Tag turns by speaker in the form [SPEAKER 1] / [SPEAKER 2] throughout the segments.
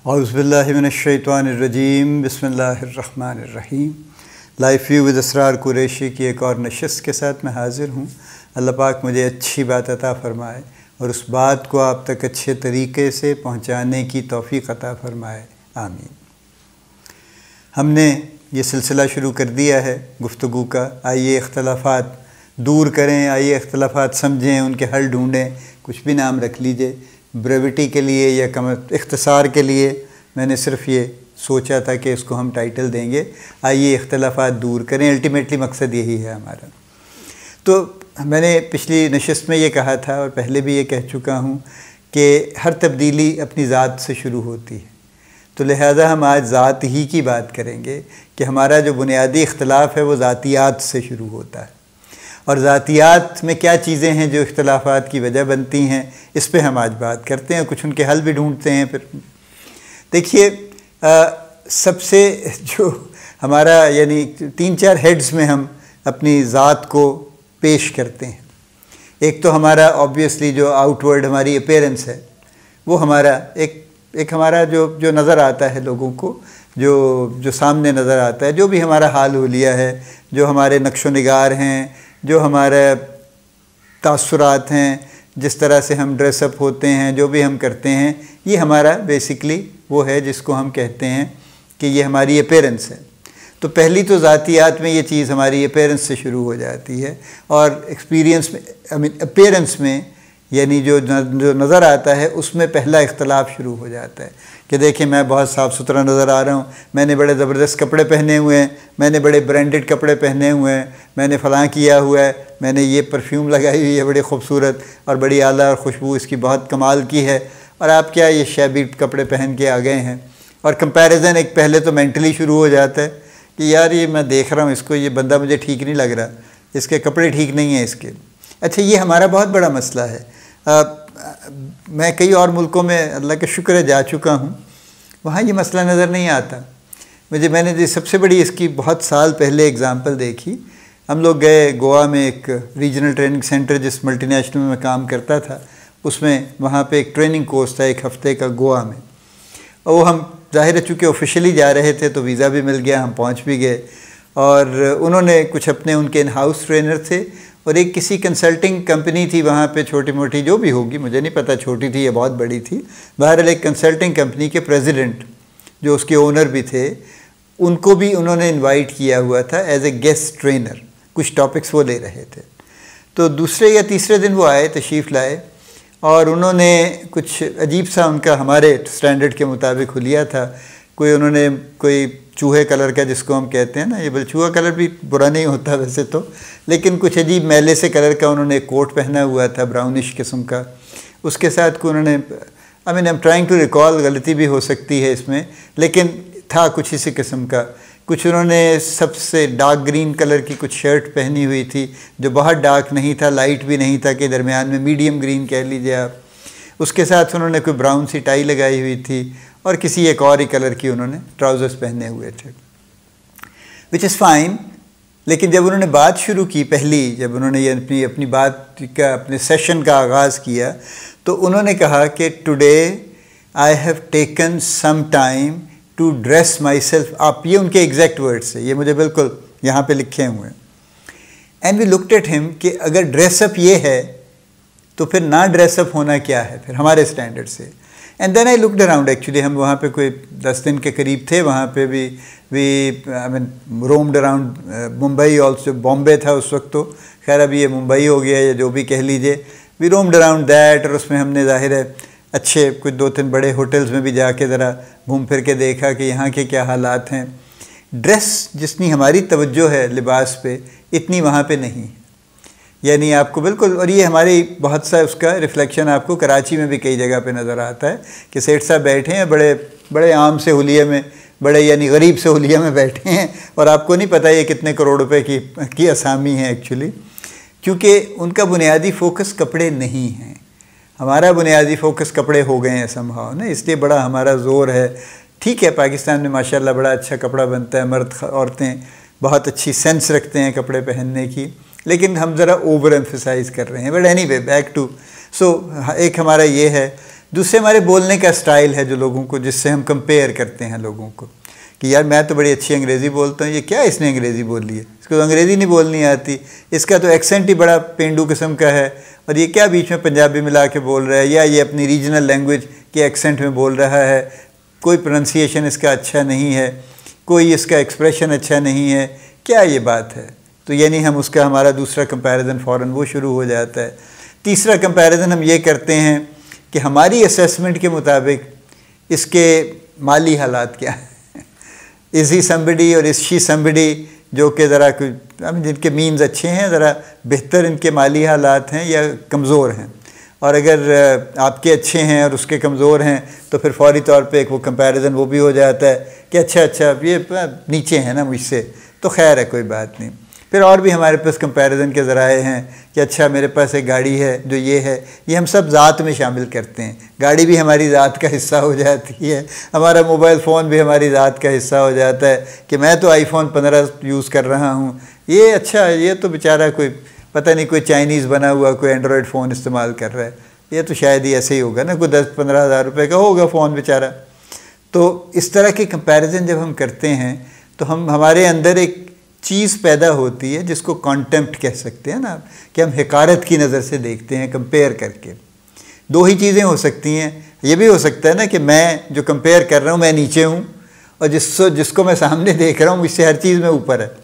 [SPEAKER 1] औज़ुबिल्लाहि मिनश्शैतानिर्रजीम बिस्मिल्लाहिर्रहमानिर्रहीम। Life view with Asrar Qureshi की एक और नशिस्त के साथ मैं हाज़िर हूँ। अल्लाह पाक मुझे अच्छी बात अता फ़रमाए और उस बात को आप तक अच्छे तरीके से पहुँचाने की तौफ़ीक़ अता फ़रमाए, आमीन। हमने ये सिलसिला शुरू कर दिया है गुफ्तगू का। आइए इख्तलाफात दूर करें, आइए इख्तलाफात समझें, उनके हल ढूँढें। कुछ भी नाम रख लीजिए, ब्रेविटी के लिए या कम इख्तिसार के लिए मैंने सिर्फ़ ये सोचा था कि इसको हम टाइटल देंगे, आइए इख्तलाफात दूर करें। अल्टीमेटली मकसद यही है हमारा। तो मैंने पिछली नशिस्त में ये कहा था और पहले भी ये कह चुका हूँ कि हर तब्दीली अपनी ज़ात से शुरू होती है। तो लिहाजा हम आज ज़ात ही की बात करेंगे कि हमारा जो बुनियादी इख्तलाफ है वो ज़ातियात से शुरू होता है, और ज़ातियात में क्या चीज़ें हैं जो इख्तलाफात की वजह बनती हैं, इस पे हम आज बात करते हैं। कुछ उनके हल भी ढूंढते हैं। फिर देखिए, सबसे जो हमारा यानी 3-4 हेड्स में हम अपनी ज़ात को पेश करते हैं। एक तो हमारा ऑब्वियसली जो आउटवर्ड हमारी अपीयरेंस है, वो हमारा एक हमारा जो नज़र आता है लोगों को, जो सामने नज़र आता है, जो भी हमारा हाल हुलिया है, जो हमारे नक्शो निगार हैं, जो हमारे तासुरात हैं, जिस तरह से हम ड्रेसअप होते हैं, जो भी हम करते हैं, ये हमारा बेसिकली वो है जिसको हम कहते हैं कि ये हमारी अपीयरेंस है। तो पहली तो ज़ातियात में ये चीज़ हमारी अपीयरेंस से शुरू हो जाती है, और एक्सपीरियंस में अपीयरेंस में यानी जो नज़र आता है उसमें पहला इख्तलाफ शुरू हो जाता है कि देखिए मैं बहुत साफ़ सुथरा नज़र आ रहा हूँ, मैंने बड़े ज़बरदस्त कपड़े पहने हुए हैं, मैंने बड़े ब्रांडेड कपड़े पहने हुए हैं, मैंने फ़लाँ किया हुआ है, मैंने ये परफ्यूम लगाई हुई है बड़ी खूबसूरत और बड़ी आला और खुशबू इसकी बहुत कमाल की है, और आप क्या ये शैबी कपड़े पहन के आ गए हैं। और कंपैरिजन एक पहले तो मेंटली शुरू हो जाता है कि यार ये मैं देख रहा हूँ इसको, ये बंदा मुझे ठीक नहीं लग रहा, इसके कपड़े ठीक नहीं हैं इसके। अच्छा, ये हमारा बहुत बड़ा मसला है। मैं कई और मुल्कों में अल्लाह का शुक्र है जा चुका हूँ, वहाँ ये मसला नज़र नहीं आता मैंने सबसे बड़ी इसकी बहुत साल पहले एग्ज़ाम्पल देखी। हम लोग गए गोवा में एक रीजनल ट्रेनिंग सेंटर, जिस मल्टीनेशनल में मैं काम करता था, उसमें वहाँ पे एक ट्रेनिंग कोर्स था 1 हफ़्ते का गोवा में। और वो हम ज़ाहिर है चूँकि ऑफिशियली जा रहे थे तो वीज़ा भी मिल गया, हम पहुँच भी गए। और उन्होंने कुछ अपने उनके इन हाउस ट्रेनर थे और एक किसी कंसल्टिंग कंपनी थी वहाँ पे, छोटी मोटी जो भी होगी, मुझे नहीं पता छोटी थी या बहुत बड़ी थी। बहरहाल एक कंसल्टिंग कंपनी के प्रेसिडेंट जो उसके ओनर भी थे, उनको भी उन्होंने इनवाइट किया हुआ था एज ए गेस्ट ट्रेनर। कुछ टॉपिक्स वो ले रहे थे। तो दूसरे या तीसरे दिन वो आए, तशरीफ़ लाए, और उन्होंने कुछ अजीब सा उनका हमारे स्टैंडर्ड के मुताबिक हुलिया था। उन्होंने कोई चूहे कलर का, जिसको हम कहते हैं ना, ये चूहा कलर भी बुरा नहीं होता वैसे तो, लेकिन कुछ अजीब मैले से कलर का उन्होंने कोट पहना हुआ था, ब्राउनिश किस्म का। उसके साथ को उन्होंने I am trying to recall, गलती भी हो सकती है इसमें, लेकिन था कुछ इसी किस्म का। कुछ उन्होंने सबसे डार्क ग्रीन कलर की कुछ शर्ट पहनी हुई थी, जो बहुत डार्क नहीं था, लाइट भी नहीं था, कि दरमियान में मीडियम ग्रीन कह लीजिए आप। उसके साथ उन्होंने कोई ब्राउन सी टाई लगाई हुई थी, और किसी एक और ही कलर की उन्होंने ट्राउज़र्स पहने हुए थे, विच इज़ फाइन। लेकिन जब उन्होंने बात शुरू की, जब उन्होंने ये अपनी बात का, अपने सेशन का आगाज़ किया, तो उन्होंने कहा कि today I have taken some time to dress myself up. ये उनके एग्जैक्ट वर्ड्स है, ये मुझे बिल्कुल यहाँ पे लिखे हुए हैं। And we looked at him कि अगर ड्रेसअप ये है तो फिर ना ड्रेसअप होना क्या है फिर हमारे स्टैंडर्ड से। And then I looked around, actually हम वहाँ पे कोई 10 दिन के करीब थे वहाँ पे भी। I mean roamed around Mumbai also, Bombay था उस वक्त तो, खैर अभी ये मुंबई हो गया या जो भी कह लीजिए। वी रोम्ड अराउंड दैट, और उसमें हमने ज़ाहिर है अच्छे कुछ 2-3 बड़े होटल्स में भी जाके ज़रा घूम फिर के देखा कि यहाँ के क्या हालात हैं। ड्रेस जितनी हमारी तवज्जो है लिबास पे, इतनी वहाँ पे नहीं, यानी आपको बिल्कुल। और ये हमारी बहुत सा उसका रिफ्लेक्शन आपको कराची में भी कई जगह पे नज़र आता है कि सेठ साहब बैठे हैं बड़े आम से हुलिये में, बड़े यानी गरीब से हुलिये में बैठे हैं, और आपको नहीं पता ये कितने करोड़ रुपए की असामी है एक्चुअली, क्योंकि उनका बुनियादी फ़ोकस कपड़े नहीं हैं। हमारा बुनियादी फ़ोकस कपड़े हो गए हैं समहाउ ना, इसलिए बड़ा हमारा ज़ोर है। ठीक है, पाकिस्तान में माशाल्लाह बड़ा अच्छा कपड़ा बनता है, मर्द औरतें बहुत अच्छी सेंस रखते हैं कपड़े पहनने की, लेकिन हम ज़रा ओवर एम्फसाइज़ कर रहे हैं। बट एनीवे, बैक टू, सो एक हमारा ये है दूसरे हमारे बोलने का स्टाइल है जो लोगों को, जिससे हम कंपेयर करते हैं लोगों को कि यार मैं तो बड़ी अच्छी अंग्रेज़ी बोलता हूँ, ये क्या इसने अंग्रेज़ी बोल ली है, इसको तो अंग्रेज़ी नहीं बोलनी आती, इसका तो एक्सेंट ही बड़ा पेंडू किस्म का है, और ये क्या बीच में पंजाबी मिला के बोल रहा है, या ये अपनी रीजनल लैंग्वेज के एक्सेंट में बोल रहा है, कोई प्रोनंसिएशन इसका अच्छा नहीं है, कोई इसका एक्सप्रेशन अच्छा नहीं है, क्या ये बात है। तो यानी हम उसका हमारा दूसरा कंपैरिजन फ़ौरन वो शुरू हो जाता है। तीसरा कंपैरिजन हम ये करते हैं कि हमारी असेसमेंट के मुताबिक इसके माली हालात क्या हैं, इज़ ही समबडी और इज़ शी समबडी, जो कि ज़रा जिनके मीन्स अच्छे हैं, ज़रा बेहतर इनके माली हालात हैं या कमज़ोर हैं। और अगर आपके अच्छे हैं और उसके कमज़ोर हैं तो फिर फौरी तौर पे एक वो कंपैरिजन वो भी हो जाता है कि अच्छा ये नीचे है ना मुझसे, तो खैर है कोई बात नहीं। फिर और भी हमारे पास कंपैरिजन के ज़राए हैं कि अच्छा मेरे पास एक गाड़ी है जो ये है, ये हम सब ज़ात में शामिल करते हैं। गाड़ी भी हमारी ज़ात का हिस्सा हो जाती है, हमारा मोबाइल फ़ोन भी हमारी ज़ात का हिस्सा हो जाता है कि मैं तो iPhone 15 यूज़ कर रहा हूँ, ये अच्छा ये तो बेचारा कोई पता नहीं कोई चाइनीज़ बना हुआ कोई एंड्रॉयड फ़ोन इस्तेमाल कर रहा है, ये तो शायद ही ऐसे ही होगा ना, कोई 10-15 हज़ार रुपये का होगा फ़ोन बेचारा। तो इस तरह के कंपैरिजन जब हम करते हैं तो हमारे अंदर एक चीज़ पैदा होती है जिसको कॉन्टेम्प्ट कह सकते हैं ना, कि हम हिकारत की नज़र से देखते हैं कंपेयर करके। दो ही चीज़ें हो सकती हैं, ये भी हो सकता है ना कि मैं जो कंपेयर कर रहा हूँ मैं नीचे हूँ, और जिसको मैं सामने देख रहा हूँ मुझसे हर चीज़ में ऊपर है,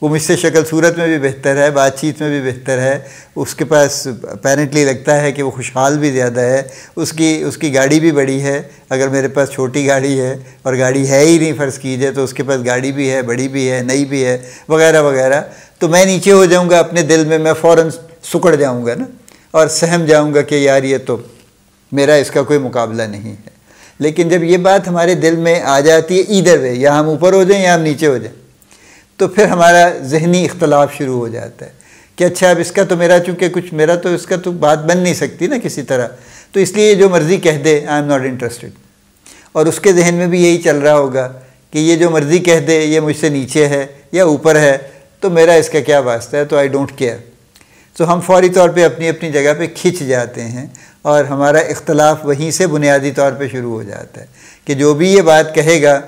[SPEAKER 1] वो मुझसे शक्ल सूरत में भी बेहतर है, बातचीत में भी बेहतर है, उसके पास अपेरेंटली लगता है कि वो खुशहाल भी ज़्यादा है, उसकी गाड़ी भी बड़ी है, अगर मेरे पास छोटी गाड़ी है और गाड़ी है ही नहीं फ़र्ज़ कीजिए, तो उसके पास गाड़ी भी है, बड़ी भी है, नई भी है, वगैरह वगैरह। तो मैं नीचे हो जाऊँगा अपने दिल में, मैं फ़ौरन सुकड़ जाऊँगा ना, और सहम जाऊँगा कि यार ये तो मेरा इसका कोई मुकाबला नहीं है। लेकिन जब ये बात हमारे दिल में आ जाती है ईदर वे, या हम ऊपर हो जाएं या हम नीचे हो जाएं, तो फिर हमारा ज़हनी इख्तलाफ शुरू हो जाता है कि अच्छा अब इसका तो मेरा चूँकि कुछ मेरा तो इसका तो बात बन नहीं सकती ना किसी तरह, तो इसलिए जो मर्ज़ी कह दे आई एम नॉट इंटरेस्टेड। और उसके जहन में भी यही चल रहा होगा कि ये जो मर्ज़ी कह दे ये मुझसे नीचे है या ऊपर है, तो मेरा इसका क्या वास्ता है, तो आई डोंट केयर। तो हम फौरी तौर पे अपनी अपनी जगह पे खिंच जाते हैं और हमारा इख्तलाफ वहीं से बुनियादी तौर पे शुरू हो जाता है कि जो भी ये बात कहेगा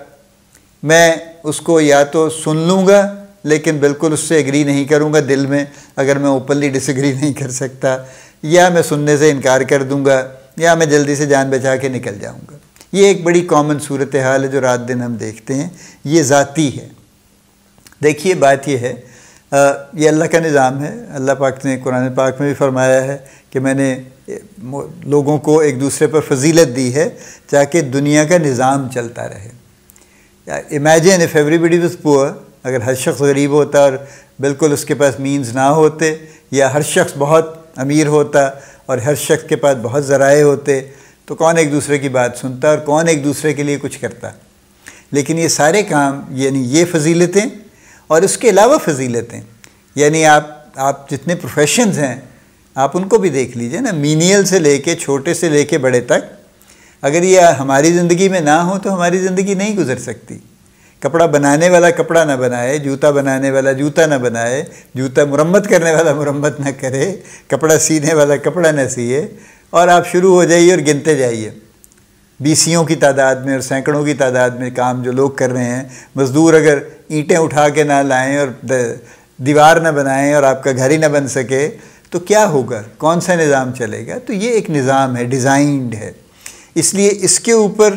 [SPEAKER 1] मैं उसको या तो सुन लूँगा लेकिन बिल्कुल उससे एग्री नहीं करूँगा दिल में, अगर मैं ओपनली डिसएग्री नहीं कर सकता, या मैं सुनने से इनकार कर दूँगा, या मैं जल्दी से जान बचा के निकल जाऊँगा। ये एक बड़ी कॉमन सूरत हाल है जो रात दिन हम देखते हैं, ये ज़ाती है। देखिए बात ये है, ये अल्लाह का निज़ाम है। अल्लाह पाक ने कुरान पाक में भी फरमाया है कि मैंने लोगों को एक दूसरे पर फजीलत दी है ताकि दुनिया का निज़ाम चलता रहे। Imagine if everybody was poor, अगर हर शख्स गरीब होता और बिल्कुल उसके पास मीन्स ना होते, या हर शख्स बहुत अमीर होता और हर शख्स के पास बहुत ज़राए होते, तो कौन एक दूसरे की बात सुनता और कौन एक दूसरे के लिए कुछ करता। लेकिन ये सारे काम यानी ये फजीलतें और उसके अलावा फजीलतें, यानी आप जितने प्रोफेशंस हैं आप उनको भी देख लीजिए ना, मीनियल से लेके छोटे से लेके बड़े तक, अगर ये हमारी ज़िंदगी में ना हो तो हमारी ज़िंदगी नहीं गुजर सकती। कपड़ा बनाने वाला कपड़ा ना बनाए, जूता बनाने वाला जूता ना बनाए, जूता मुरम्मत करने वाला मुरम्मत ना करे, कपड़ा सीने वाला कपड़ा ना सिए, और आप शुरू हो जाइए और गिनते जाइए बीसियों की तादाद में और सैकड़ों की तादाद में काम जो लोग कर रहे हैं। मज़दूर अगर ईंटें उठा के ना लाएं और दीवार ना बनाएं और आपका घर ही ना बन सके तो क्या होगा, कौन सा निज़ाम चलेगा। तो ये एक निज़ाम है, डिज़ाइंड है। इसलिए इसके ऊपर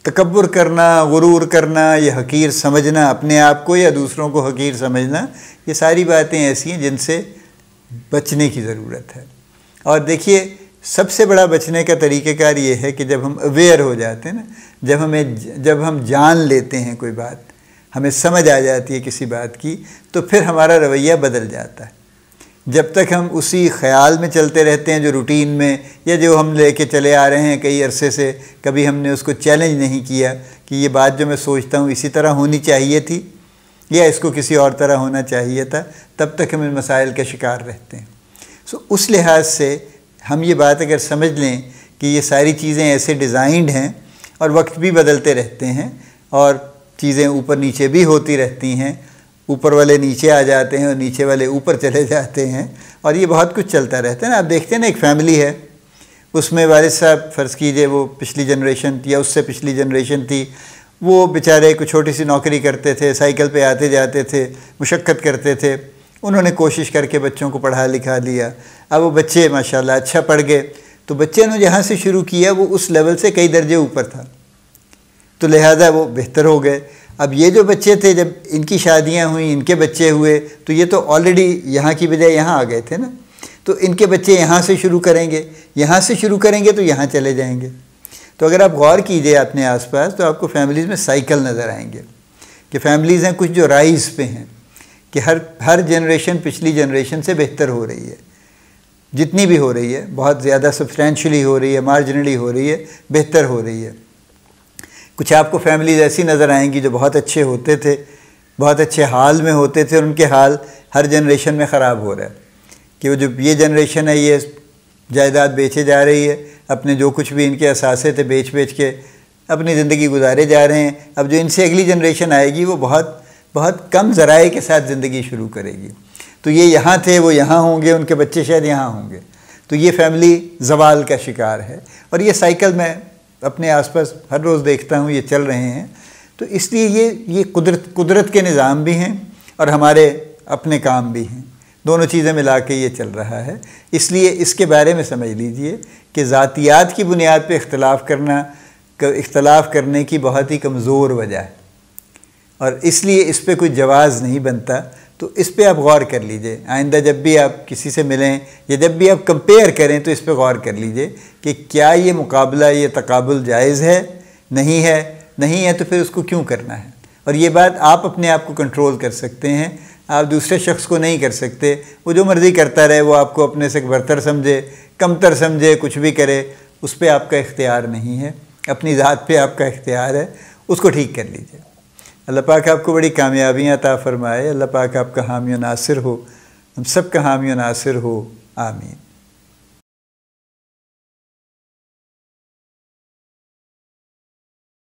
[SPEAKER 1] तकब्बुर करना, गुरूर करना, या हकीर समझना अपने आप को या दूसरों को हकीर समझना, ये सारी बातें ऐसी हैं जिनसे बचने की ज़रूरत है। और देखिए सबसे बड़ा बचने का तरीक़ेकार ये है कि जब हम अवेयर हो जाते हैं ना, जब हम जान लेते हैं कोई बात, हमें समझ आ जाती है किसी बात की, तो फिर हमारा रवैया बदल जाता है। जब तक हम उसी ख़याल में चलते रहते हैं जो रूटीन में, या जो हम लेके चले आ रहे हैं कई अरसे से, कभी हमने उसको चैलेंज नहीं किया कि ये बात जो मैं सोचता हूँ इसी तरह होनी चाहिए थी या इसको किसी और तरह होना चाहिए था, तब तक हम इन मसाइल का शिकार रहते हैं। सो उस लिहाज से हम ये बात अगर समझ लें कि ये सारी चीज़ें ऐसे डिज़ाइंड हैं और वक्त भी बदलते रहते हैं और चीज़ें ऊपर नीचे भी होती रहती हैं, ऊपर वाले नीचे आ जाते हैं और नीचे वाले ऊपर चले जाते हैं, और ये बहुत कुछ चलता रहता है ना। आप देखते हैं ना, एक फैमिली है, उसमें वालिद साहब फ़र्ज़ कीजिए वो पिछली जनरेशन थी या उससे पिछली जनरेशन थी, वो बेचारे को छोटी सी नौकरी करते थे, साइकिल पे आते जाते थे, मुशक्क़त करते थे। उन्होंने कोशिश करके बच्चों को पढ़ा लिखा लिया। अब वो बच्चे माशाल्लाह अच्छा पढ़ गए, तो बच्चे ने जहाँ से शुरू किया वो उस लेवल से कई दर्जे ऊपर था, तो लिहाजा वो बेहतर हो गए। अब ये जो बच्चे थे, जब इनकी शादियाँ हुई, इनके बच्चे हुए, तो ये तो ऑलरेडी यहाँ की बजाय यहाँ आ गए थे ना, तो इनके बच्चे यहाँ से शुरू करेंगे, यहाँ से शुरू करेंगे तो यहाँ चले जाएंगे। तो अगर आप गौर कीजिए अपने आसपास, तो आपको फैमिलीज़ में साइकिल नज़र आएंगे कि फैमिलीज़ हैं कुछ जो राइज़ पे हैं, कि हर जनरेशन पिछली जनरेशन से बेहतर हो रही है, जितनी भी हो रही है, बहुत ज़्यादा सब्सटैंशियली हो रही है, मार्जिनली हो रही है, बेहतर हो रही है। कुछ आपको फैमिलीज़ ऐसी नज़र आएंगी जो बहुत अच्छे होते थे, बहुत अच्छे हाल में होते थे, और उनके हाल हर जनरेशन में ख़राब हो रहा है कि वो जो ये जनरेशन है ये जायदाद बेचे जा रही है, अपने जो कुछ भी इनके असासे थे बेच के अपनी ज़िंदगी गुजारे जा रहे हैं। अब जो इनसे अगली जनरेशन आएगी वो बहुत बहुत कम ज़राए के साथ ज़िंदगी शुरू करेगी। तो ये यहाँ थे, वो यहाँ होंगे, उनके बच्चे शायद यहाँ होंगे, तो ये फैमिली ज़वाल का शिकार है। और ये साइकिल मैं अपने आसपास हर रोज़ देखता हूँ, ये चल रहे हैं। तो इसलिए ये कुदरत के निज़ाम भी हैं और हमारे अपने काम भी हैं, दोनों चीज़ें मिला के ये चल रहा है। इसलिए इसके बारे में समझ लीजिए कि ज़ातियात की बुनियाद पे इख्तलाफ करने की बहुत ही कमज़ोर वजह है, और इसलिए इस पे कोई जवाज़ नहीं बनता। तो इस पे आप गौर कर लीजिए, आइंदा जब भी आप किसी से मिलें या जब भी आप कंपेयर करें तो इस पे गौर कर लीजिए कि क्या ये मुकाबला, ये तकाबुल जायज़ है, नहीं है तो फिर उसको क्यों करना है। और ये बात आप अपने आप को कंट्रोल कर सकते हैं, आप दूसरे शख्स को नहीं कर सकते। वो जो मर्ज़ी करता रहे, वो आपको अपने से बरतर समझे, कमतर समझे, कुछ भी करे, उस पर आपका इख्तियार नहीं है, अपनी ज़ात पे आपका इख्तियार है, उसको ठीक कर लीजिए। अल्लाह पाक आपको बड़ी कामयाबियाँ अता फ़रमाए, अल्लाह पाक आपका हामी व नासिर हो, हम सब का हामी व नासिर हो, आमीन।